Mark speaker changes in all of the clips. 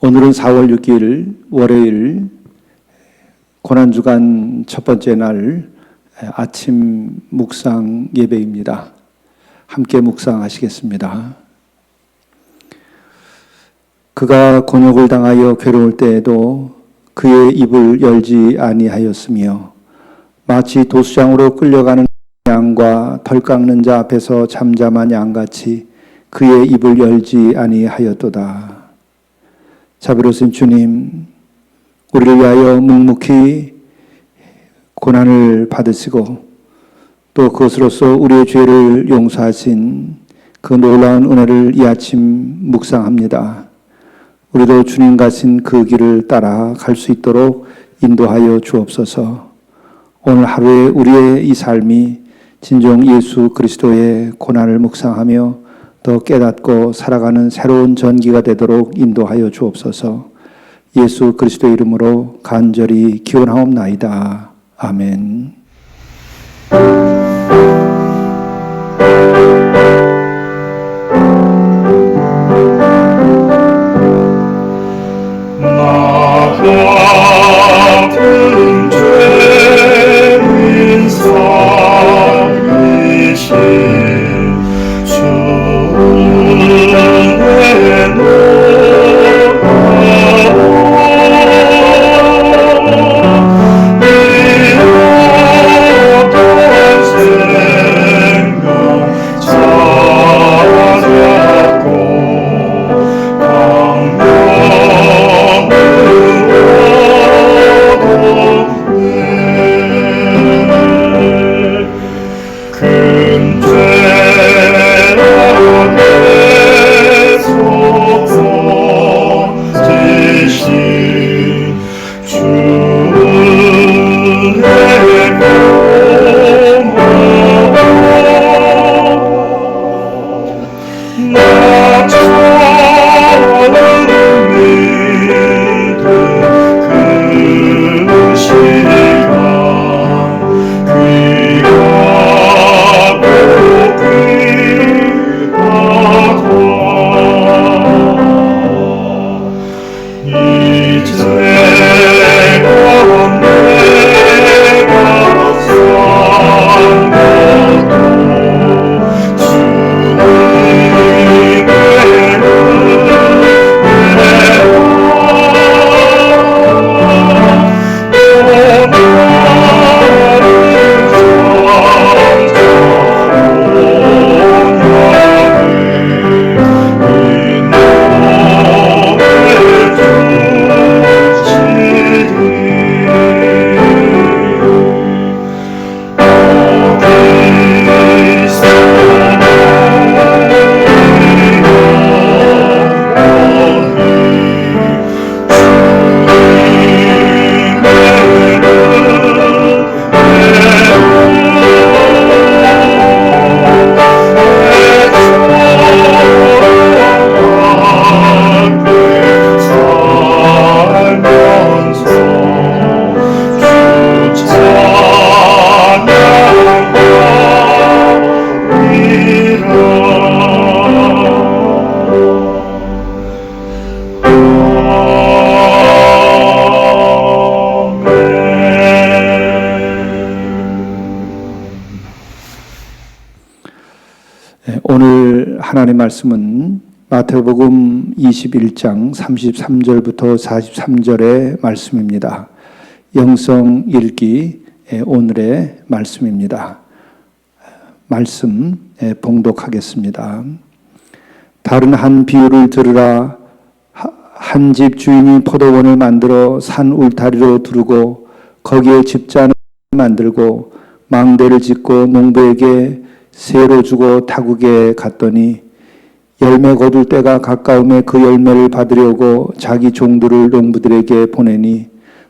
Speaker 1: 오늘은 4월 6일 월요일 고난주간 첫 번째 날 아침 묵상 예배입니다. 함께 묵상하시겠습니다. 그가 곤욕을 당하여 괴로울 때에도 그의 입을 열지 아니하였으며 마치 도수장으로 끌려가는 양과 털 깎는 자 앞에서 잠잠한 양같이 그의 입을 열지 아니하였도다. 자비로우신 주님, 우리를 위하여 묵묵히 고난을 받으시고 또 그것으로서 우리의 죄를 용서하신 그 놀라운 은혜를 이 아침 묵상합니다. 우리도 주님 가신 그 길을 따라 갈 수 있도록 인도하여 주옵소서. 오늘 하루에 우리의 이 삶이 진정 예수 그리스도의 고난을 묵상하며 더 깨닫고 살아가는 새로운 전기가 되도록 인도하여 주옵소서. 예수 그리스도의 이름으로 간절히 기원하옵나이다. 아멘.
Speaker 2: 나같은 죄인 살리신
Speaker 1: 오늘 하나님의 말씀은 마태복음 21장 33절부터 43절의 말씀입니다. 영성 읽기 오늘의 말씀입니다. 말씀 봉독하겠습니다. 다른 한 비유를 들으라. 한 집 주인이 포도원을 만들어 산 울타리로 두르고 거기에 집잔을 만들고 망대를 짓고 농부에게 세로 주고 타국에 갔더니 열매 거둘 때가 가까움에 그 열매를 받으려고 자기 종들을 농부들에게 보내니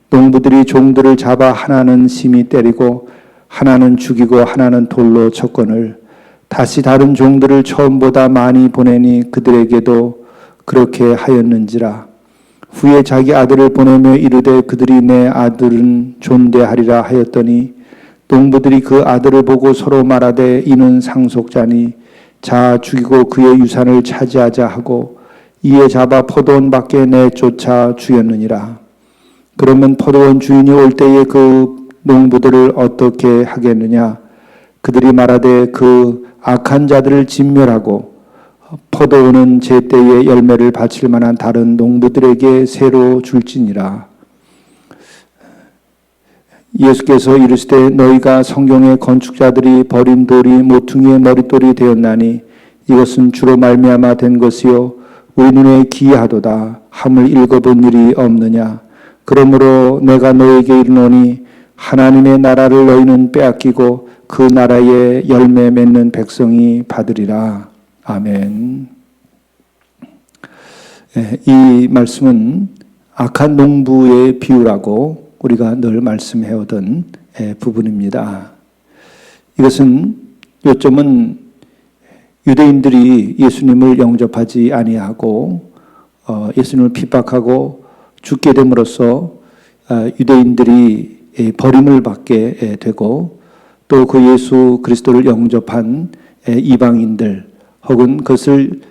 Speaker 1: 농부들이 종들을 잡아 하나는 심히 때리고 하나는 죽이고 하나는 돌로 쳤거늘 다시 다른 종들을 처음보다 많이 보내니 그들에게도 그렇게 하였는지라. 후에 자기 아들을 보내며 이르되 그들이 내 아들은 존대하리라 하였더니 농부들이 그 아들을 보고 서로 말하되 이는 상속자니 자 죽이고 그의 유산을 차지하자 하고 이에 잡아 포도원 밖에 내쫓아 죽였느니라. 그러면 포도원 주인이 올 때에 그 농부들을 어떻게 하겠느냐? 그들이 말하되 그 악한 자들을 진멸하고 포도원은 제때에 열매를 바칠 만한 다른 농부들에게 새로 줄지니라. 예수께서 이르시되 너희가 성경의 건축자들이 버린 돌이 모퉁이의 머릿돌이 되었나니 이것은 주로 말미암아 된 것이요 우리 눈에 기이하도다 함을 읽어본 일이 없느냐. 그러므로 내가 너에게 이르노니 하나님의 나라를 너희는 빼앗기고 그 나라에 열매 맺는 백성이 받으리라. 아멘. 이 말씀은 악한 농부의 비유라고 우리가 늘 말씀해오던 부분입니다. 이것은 요점은 유대인들이 예수님을 영접하지 아니하고 예수님을 핍박하고 죽게 됨으로써 유대인들이 버림을 받게 되고 또 그 예수 그리스도를 영접한 이방인들 혹은 그것을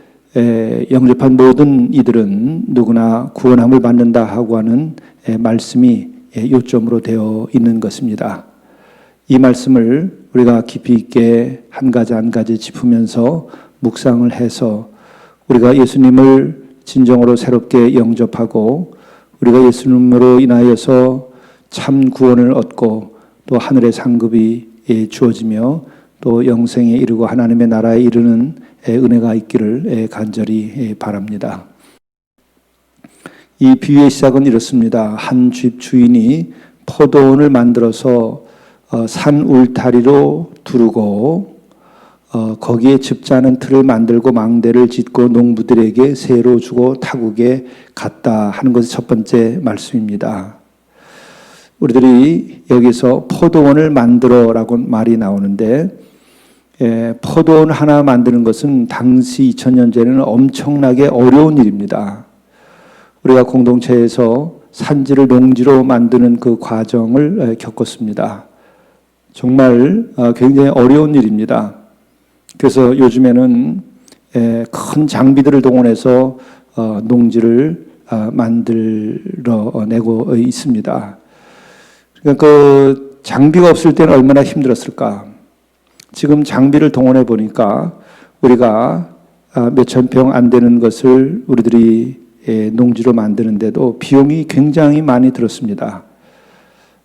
Speaker 1: 영접한 모든 이들은 누구나 구원함을 받는다 하고 하는 말씀이 요점으로 되어 있는 것입니다. 이 말씀을 우리가 깊이 있게 한 가지 한 가지 짚으면서 묵상을 해서 우리가 예수님을 진정으로 새롭게 영접하고 우리가 예수님으로 인하여서 참 구원을 얻고 또 하늘의 상급이 주어지며 또 영생에 이르고 하나님의 나라에 이르는 은혜가 있기를 간절히 바랍니다. 이 비유의 시작은 이렇습니다. 한 집 주인이 포도원을 만들어서 산 울타리로 두르고 거기에 즙자는 틀을 만들고 망대를 짓고 농부들에게 새로 주고 타국에 갔다 하는 것이 첫 번째 말씀입니다. 우리들이 여기서 포도원을 만들어라고 말이 나오는데 포도원 하나 만드는 것은 당시 2000년 전에는 엄청나게 어려운 일입니다. 우리가 공동체에서 산지를 농지로 만드는 그 과정을 겪었습니다. 정말 굉장히 어려운 일입니다. 그래서 요즘에는 큰 장비들을 동원해서 농지를 만들어내고 있습니다. 그러니까 그 장비가 없을 때는 얼마나 힘들었을까. 지금 장비를 동원해 보니까 우리가 몇천 평 안 되는 것을 우리들이 농지로 만드는데도 비용이 굉장히 많이 들었습니다.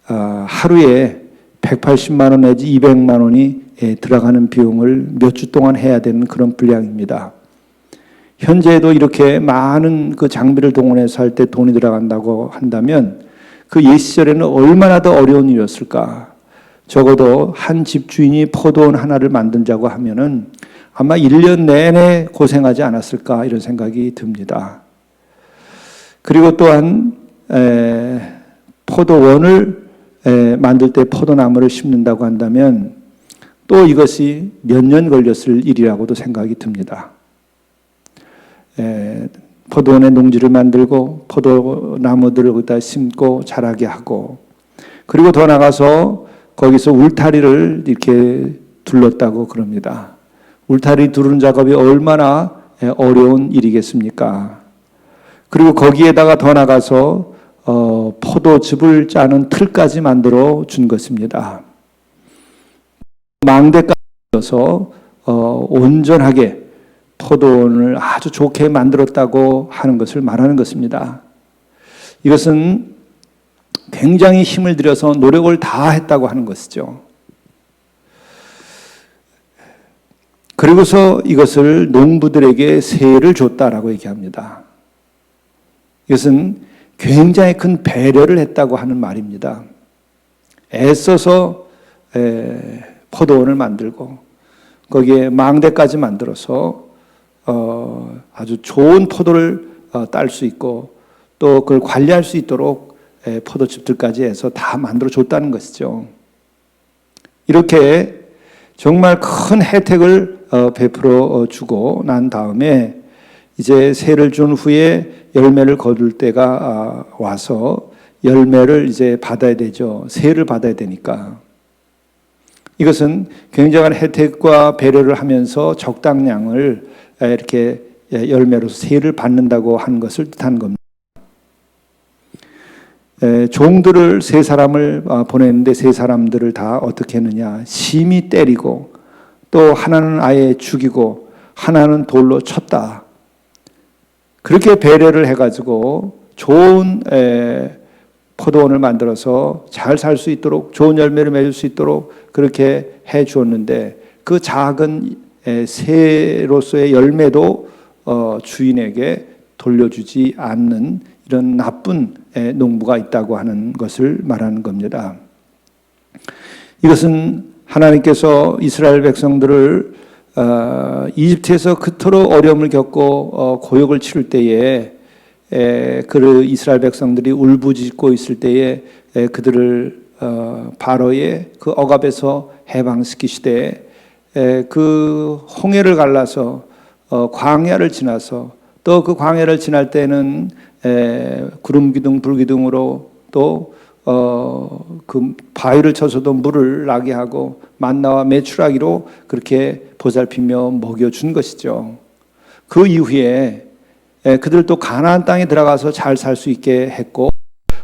Speaker 1: 하루에 180만 원 내지 200만 원이 들어가는 비용을 몇 주 동안 해야 되는 그런 분량입니다. 현재도 이렇게 많은 그 장비를 동원해서 할 때 돈이 들어간다고 한다면 그 옛 시절에는 얼마나 더 어려운 일이었을까. 적어도 한 집주인이 포도원 하나를 만들자고 하면은 아마 1년 내내 고생하지 않았을까 이런 생각이 듭니다. 그리고 또한 포도원을 만들 때 포도나무를 심는다고 한다면 또 이것이 몇 년 걸렸을 일이라고도 생각이 듭니다. 포도원의 농지를 만들고 포도나무들을 거기다 심고 자라게 하고 그리고 더 나가서 거기서 울타리를 이렇게 둘렀다고 그럽니다. 울타리 두르는 작업이 얼마나 어려운 일이겠습니까? 그리고 거기에다가 더 나가서 포도즙을 짜는 틀까지 만들어 준 것입니다. 망대까지 넣어서 온전하게 포도원을 아주 좋게 만들었다고 하는 것을 말하는 것입니다. 이것은 굉장히 힘을 들여서 노력을 다 했다고 하는 것이죠. 그리고서 이것을 농부들에게 세를 줬다라고 얘기합니다. 이것은 굉장히 큰 배려를 했다고 하는 말입니다. 애써서 포도원을 만들고 거기에 망대까지 만들어서 아주 좋은 포도를 딸 수 있고 또 그걸 관리할 수 있도록 포도즙들까지 해서 다 만들어 줬다는 것이죠. 이렇게 정말 큰 혜택을 베풀어 주고 난 다음에 이제 세를 준 후에 열매를 거둘 때가 와서 열매를 이제 받아야 되죠. 세를 받아야 되니까. 이것은 굉장한 혜택과 배려를 하면서 적당량을 이렇게 열매로서 세를 받는다고 하는 것을 뜻하는 겁니다. 종들을 세 사람을 보냈는데 세 사람들을 다 어떻게 했느냐. 심히 때리고 또 하나는 아예 죽이고 하나는 돌로 쳤다. 그렇게 배려를 해가지고 좋은 포도원을 만들어서 잘 살 수 있도록 좋은 열매를 맺을 수 있도록 그렇게 해 주었는데 그 작은 새로서의 열매도 주인에게 돌려주지 않는 이런 나쁜 농부가 있다고 하는 것을 말하는 겁니다. 이것은 하나님께서 이스라엘 백성들을 이집트에서 그토록 어려움을 겪고 고역을 치를 때에 그 이스라엘 백성들이 울부짖고 있을 때에 그들을 바로의 그 억압에서 해방시키시되 그 홍해를 갈라서 광야를 지나서 또 그 광야를 지날 때는 구름 기둥 불 기둥으로 또 그 바위를 쳐서도 물을 나게 하고 만나와 메추라기로 그렇게 보살피며 먹여준 것이죠. 그 이후에 그들 또 가나안 땅에 들어가서 잘 살 수 있게 했고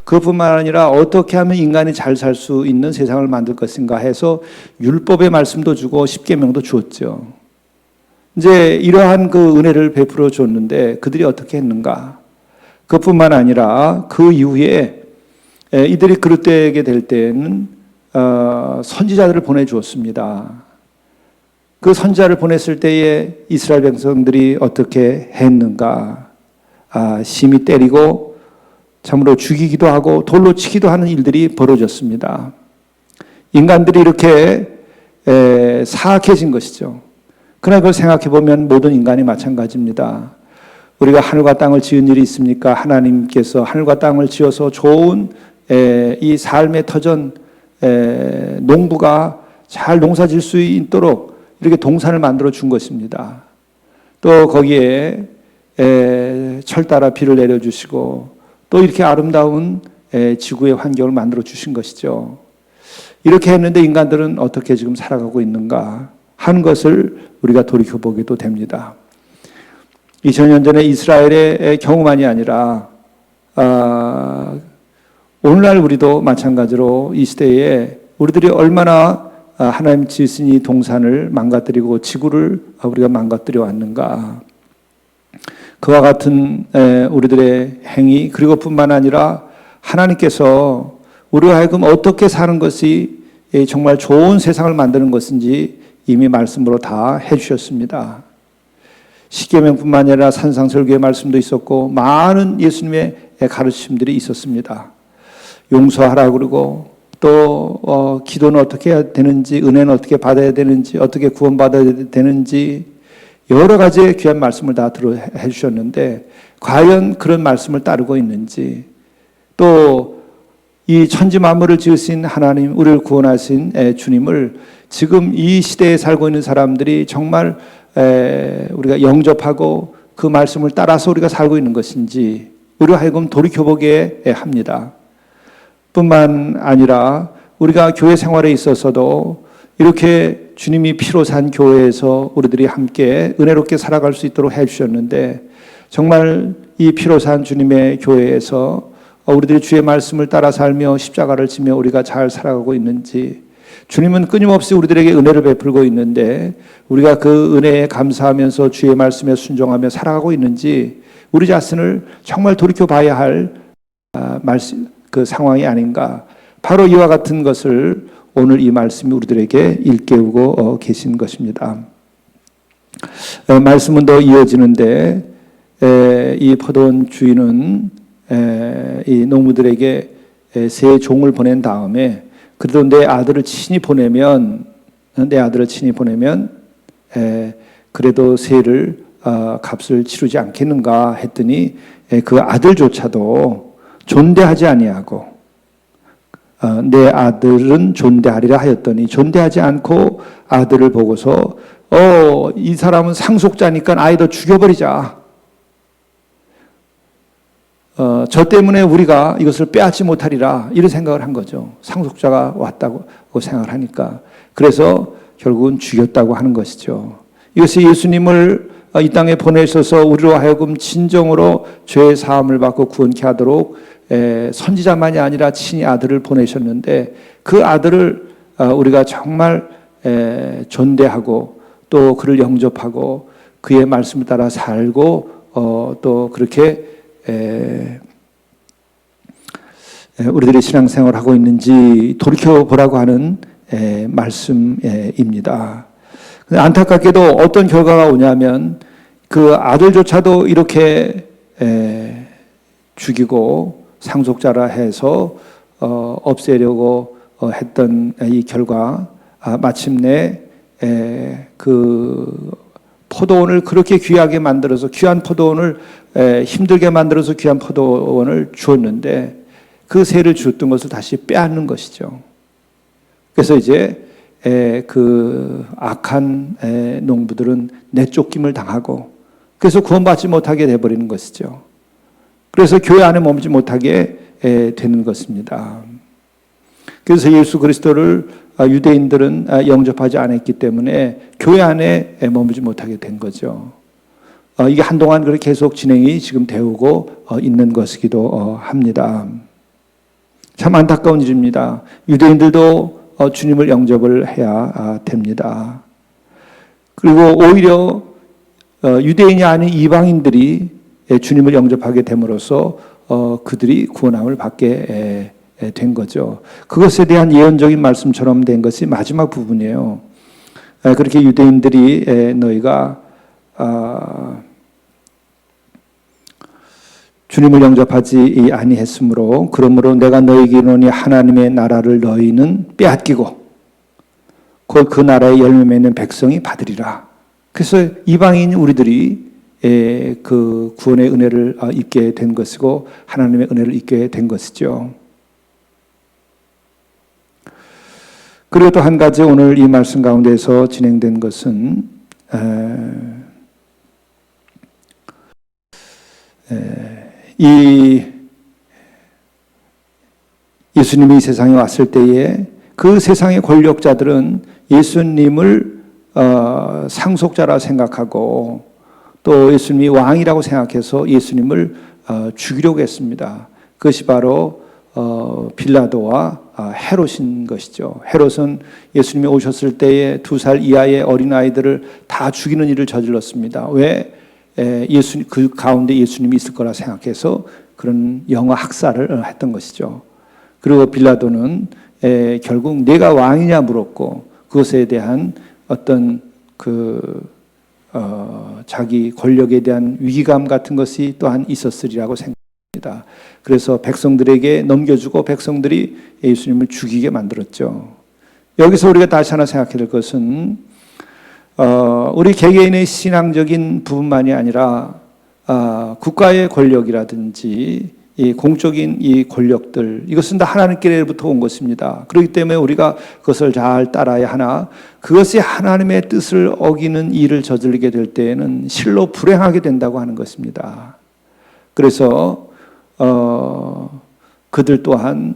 Speaker 1: 그뿐만 아니라 어떻게 하면 인간이 잘 살 수 있는 세상을 만들 것인가 해서 율법의 말씀도 주고 십계명도 주었죠. 이제 이러한 그 은혜를 베풀어 줬는데 그들이 어떻게 했는가? 그뿐만 아니라 그 이후에 이들이 그릇되게 될 때는 선지자들을 보내주었습니다. 그 선지자를 보냈을 때에 이스라엘 백성들이 어떻게 했는가? 심히 때리고 참으로 죽이기도 하고 돌로 치기도 하는 일들이 벌어졌습니다. 인간들이 이렇게 사악해진 것이죠. 그러나 그걸 생각해 보면 모든 인간이 마찬가지입니다. 우리가 하늘과 땅을 지은 일이 있습니까? 하나님께서 하늘과 땅을 지어서 좋은 이 삶의 터전 농부가 잘 농사질 수 있도록 이렇게 동산을 만들어 준 것입니다. 또 거기에 철 따라 비를 내려주시고 또 이렇게 아름다운 지구의 환경을 만들어 주신 것이죠. 이렇게 했는데 인간들은 어떻게 지금 살아가고 있는가 하는 것을 우리가 돌이켜보게도 됩니다. 2000년 전에 이스라엘의 경우만이 아니라 오늘날 우리도 마찬가지로 이 시대에 우리들이 얼마나 하나님 지으신 이 동산을 망가뜨리고 지구를 우리가 망가뜨려 왔는가. 그와 같은 우리들의 행위 그리고 뿐만 아니라 하나님께서 우리가 하여금 어떻게 사는 것이 정말 좋은 세상을 만드는 것인지 이미 말씀으로 다 해주셨습니다. 십계명뿐만 아니라 산상설교의 말씀도 있었고 많은 예수님의 가르침들이 있었습니다. 용서하라 그러고 또 기도는 어떻게 해야 되는지 은혜는 어떻게 받아야 되는지 어떻게 구원받아야 되는지 여러 가지의 귀한 말씀을 다 해주셨는데 과연 그런 말씀을 따르고 있는지 또 이 천지 만물을 지으신 하나님 우리를 구원하신 주님을 지금 이 시대에 살고 있는 사람들이 정말 우리가 영접하고 그 말씀을 따라서 우리가 살고 있는 것인지 우리가 하여금 돌이켜보게 합니다. 뿐만 아니라 우리가 교회 생활에 있어서도 이렇게 주님이 피로 산 교회에서 우리들이 함께 은혜롭게 살아갈 수 있도록 해주셨는데 정말 이 피로 산 주님의 교회에서 우리들이 주의 말씀을 따라 살며 십자가를 지며 우리가 잘 살아가고 있는지 주님은 끊임없이 우리들에게 은혜를 베풀고 있는데 우리가 그 은혜에 감사하면서 주의 말씀에 순종하며 살아가고 있는지 우리 자신을 정말 돌이켜봐야 할 그 상황이 아닌가. 바로 이와 같은 것을 오늘 이 말씀이 우리들에게 일깨우고 계신 것입니다. 말씀은 더 이어지는데 이 포도원 주인은 이 농부들에게 세 종을 보낸 다음에 그래도 내 아들을 친히 보내면 그래도 세를 값을 치르지 않겠는가 했더니 그 아들조차도 존대하지 아니하고 내 아들은 존대하리라 하였더니 존대하지 않고 아들을 보고서 이 사람은 상속자니까 아이도 죽여버리자. 저 때문에 우리가 이것을 빼앗지 못하리라 이런 생각을 한 거죠. 상속자가 왔다고 생각을 하니까. 그래서 결국은 죽였다고 하는 것이죠. 이것이 예수님을 이 땅에 보내셔서 우리로 하여금 진정으로 죄의 사함을 받고 구원케 하도록 선지자만이 아니라 친히 아들을 보내셨는데, 그 아들을 우리가 정말 존대하고 또 그를 영접하고 그의 말씀을 따라 살고 또 그렇게 우리들이 신앙생활을 하고 있는지 돌이켜보라고 하는 말씀입니다. 안타깝게도 어떤 결과가 오냐면 그 아들조차도 이렇게 죽이고 상속자라 해서 없애려고 했던 이 결과, 마침내 그 포도원을 그렇게 귀하게 만들어서, 귀한 포도원을 힘들게 만들어서 귀한 포도원을 주었는데 그 세를 주었던 것을 다시 빼앗는 것이죠. 그래서 이제 그 악한 농부들은 내쫓김을 당하고, 그래서 구원받지 못하게 되어버리는 것이죠. 그래서 교회 안에 머물지 못하게 되는 것입니다. 그래서 예수 그리스도를 유대인들은 영접하지 않았기 때문에 교회 안에 머물지 못하게 된 거죠. 이게 한동안 그렇게 계속 진행이 지금 되고 있는 것이기도 합니다. 참 안타까운 일입니다. 유대인들도 주님을 영접을 해야 됩니다. 그리고 오히려 유대인이 아닌 이방인들이 주님을 영접하게 됨으로써 그들이 구원함을 받게 된 거죠. 그것에 대한 예언적인 말씀처럼 된 것이 마지막 부분이에요. 그렇게 유대인들이 너희가 주님을 영접하지 아니했으므로 그러므로 내가 너희에게 이르노니 하나님의 나라를 너희는 빼앗기고 곧 그 나라의 열매 맺는 백성이 받으리라. 그래서 이방인 우리들이 그 구원의 은혜를 입게 된 것이고 하나님의 은혜를 입게 된 것이죠. 그리고 또 한 가지 오늘 이 말씀 가운데서 진행된 것은 이 예수님이 이 세상에 왔을 때에 그 세상의 권력자들은 예수님을 상속자라 생각하고 또 예수님이 왕이라고 생각해서 예수님을 죽이려고 했습니다. 그것이 바로 빌라도와 헤롯인 것이죠. 헤롯은 예수님이 오셨을 때에 2살 이하의 어린아이들을 다 죽이는 일을 저질렀습니다. 왜? 그 가운데 예수님이 있을 거라 생각해서 그런 영아 학살을 했던 것이죠. 그리고 빌라도는 결국 내가 왕이냐 물었고 그것에 대한 어떤 자기 권력에 대한 위기감 같은 것이 또한 있었으리라고 생각합니다. 그래서 백성들에게 넘겨주고 백성들이 예수님을 죽이게 만들었죠. 여기서 우리가 다시 하나 생각해야 될 것은 우리 개개인의 신앙적인 부분만이 아니라 국가의 권력이라든지 이 공적인 이 권력들, 이것은 다 하나님께로부터 온 것입니다. 그렇기 때문에 우리가 그것을 잘 따라야 하나 그것이 하나님의 뜻을 어기는 일을 저지르게 될 때에는 실로 불행하게 된다고 하는 것입니다. 그래서 그들 또한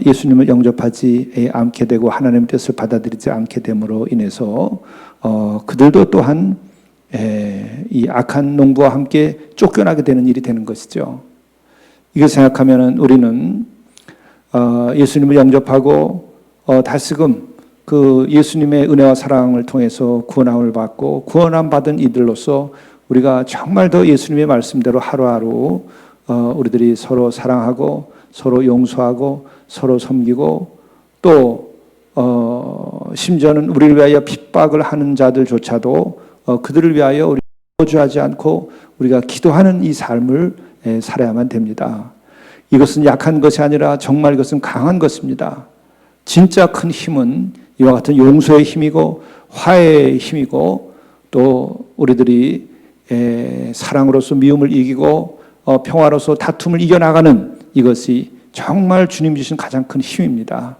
Speaker 1: 예수님을 영접하지 않게 되고 하나님의 뜻을 받아들이지 않게 됨으로 인해서 그들도 또한 이 악한 농부와 함께 쫓겨나게 되는 일이 되는 것이죠. 이걸 생각하면 우리는 예수님을 영접하고 다시금 그 예수님의 은혜와 사랑을 통해서 구원함을 받고 구원함 받은 이들로서 우리가 정말 더 예수님의 말씀대로 하루하루 우리들이 서로 사랑하고 서로 용서하고 서로 섬기고 또 심지어는 우리를 위하여 핍박을 하는 자들조차도 그들을 위하여 우리 저주하지 않고 우리가 기도하는 이 삶을 살아야만 됩니다. 이것은 약한 것이 아니라 정말 이것은 강한 것입니다. 진짜 큰 힘은 이와 같은 용서의 힘이고 화해의 힘이고 또 우리들이 사랑으로서 미움을 이기고 평화로서 다툼을 이겨나가는 이것이 정말 주님 주신 가장 큰 힘입니다.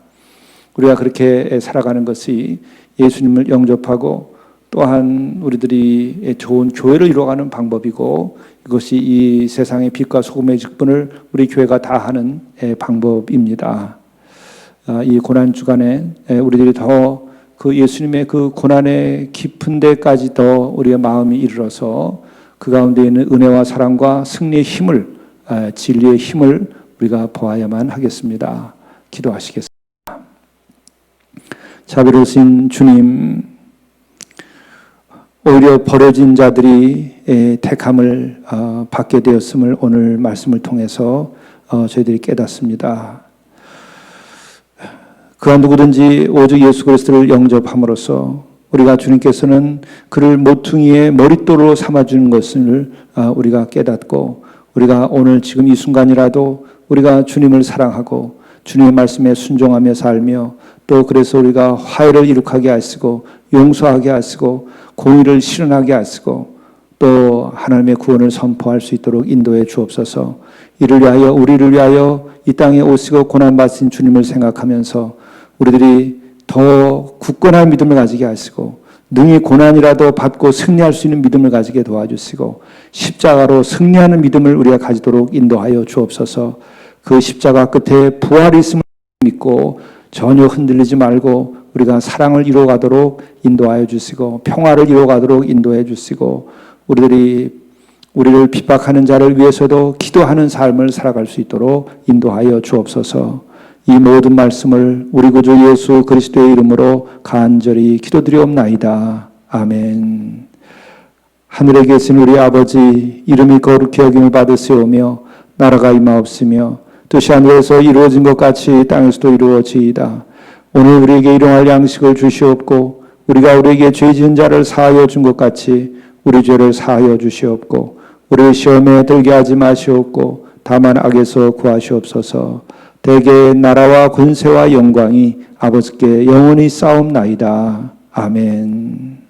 Speaker 1: 우리가 그렇게 살아가는 것이 예수님을 영접하고 또한 우리들이 좋은 교회를 이루어가는 방법이고 이것이 이 세상의 빛과 소금의 직분을 우리 교회가 다하는 방법입니다. 이 고난주간에 우리들이 더 그 예수님의 그 고난의 깊은 데까지도 우리의 마음이 이르러서 그 가운데 있는 은혜와 사랑과 승리의 힘을, 진리의 힘을 우리가 보아야만 하겠습니다. 기도하시겠습니다. 자비로우신 주님, 오히려 버려진 자들이 택함을 받게 되었음을 오늘 말씀을 통해서 저희들이 깨닫습니다. 그가 누구든지 오직 예수 그리스도를 영접함으로써 우리가 주님께서는 그를 모퉁이의 머릿돌로 삼아주는 것을 우리가 깨닫고, 우리가 오늘 지금 이 순간이라도 우리가 주님을 사랑하고 주님의 말씀에 순종하며 살며, 또 그래서 우리가 화해를 이룩하게 하시고 용서하게 하시고 공의를 실현하게 하시고 또 하나님의 구원을 선포할 수 있도록 인도해 주옵소서. 이를 위하여, 우리를 위하여 이 땅에 오시고 고난받으신 주님을 생각하면서 우리들이 더 굳건한 믿음을 가지게 하시고 능히 고난이라도 받고 승리할 수 있는 믿음을 가지게 도와주시고 십자가로 승리하는 믿음을 우리가 가지도록 인도하여 주옵소서. 그 십자가 끝에 부활이 있음을 믿고 전혀 흔들리지 말고 우리가 사랑을 이루어가도록 인도하여 주시고 평화를 이루어가도록 인도해 주시고 우리를 핍박하는 자를 위해서도 기도하는 삶을 살아갈 수 있도록 인도하여 주옵소서. 이 모든 말씀을 우리 구주 예수 그리스도의 이름으로 간절히 기도드리옵나이다. 아멘. 하늘에 계신 우리 아버지, 이름이 거룩히 여김을 받으시오며 나라가 임하옵시며 뜻이 하늘에서 이루어진 것 같이 땅에서도 이루어지이다. 오늘 우리에게 일용할 양식을 주시옵고 우리가 우리에게 죄 지은 자를 사하여 준 것 같이 우리 죄를 사하여 주시옵고 우리를 시험에 들게 하지 마시옵고 다만 악에서 구하시옵소서. 대개 나라와 권세와 영광이 아버지께 영원히 싸움나이다. 아멘.